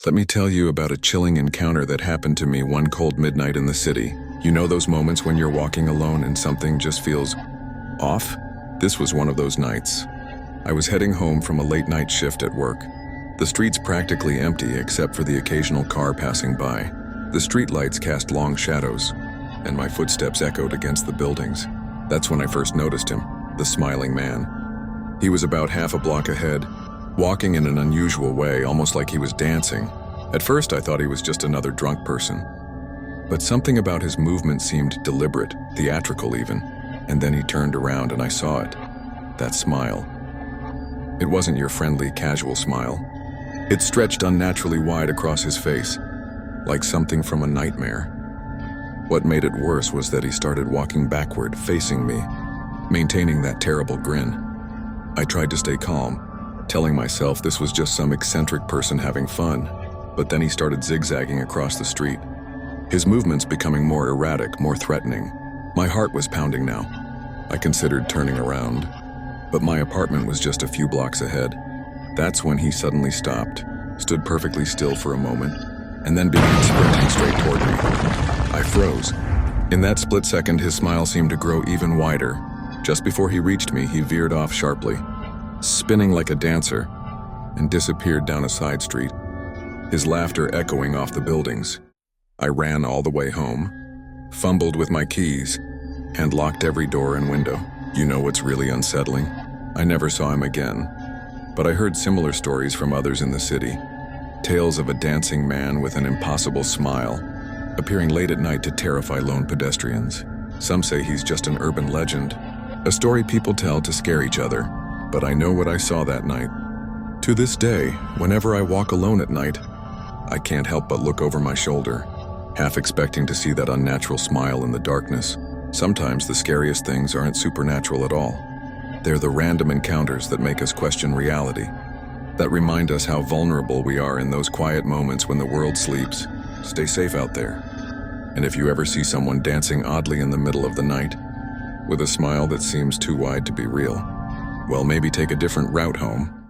Let me tell you about a chilling encounter that happened to me one cold midnight in the city. You know those moments when you're walking alone and something just feels off? This was one of those nights. I was heading home from a late night shift at work. The streets practically empty except for the occasional car passing by. The streetlights cast long shadows, and my footsteps echoed against the buildings. That's when I first noticed him, the smiling man. He was about half a block ahead, walking in an unusual way, almost like he was dancing. At first I thought he was just another drunk person. But something about his movement seemed deliberate, theatrical even, and then he turned around and I saw it. That smile. It wasn't your friendly, casual smile. It stretched unnaturally wide across his face, like something from a nightmare. What made it worse was that he started walking backward, facing me, maintaining that terrible grin. I tried to stay calm, telling myself this was just some eccentric person having fun, but then he started zigzagging across the street, his movements becoming more erratic, more threatening. My heart was pounding now. I considered turning around, but my apartment was just a few blocks ahead. That's when he suddenly stopped, stood perfectly still for a moment, and then began sprinting straight toward me. I froze. In that split second, his smile seemed to grow even wider. Just before he reached me, he veered off sharply, spinning like a dancer, and disappeared down a side street, his laughter echoing off the buildings. I ran all the way home, fumbled with my keys, and locked every door and window. You know what's really unsettling? I never saw him again, but I heard similar stories from others in the city. Tales of a dancing man with an impossible smile, appearing late at night to terrify lone pedestrians. Some say he's just an urban legend, a story people tell to scare each other, but I know what I saw that night. To this day, whenever I walk alone at night, I can't help but look over my shoulder, half expecting to see that unnatural smile in the darkness. Sometimes the scariest things aren't supernatural at all. They're the random encounters that make us question reality, that remind us how vulnerable we are in those quiet moments when the world sleeps. Stay safe out there. And if you ever see someone dancing oddly in the middle of the night, with a smile that seems too wide to be real, well, maybe take a different route home.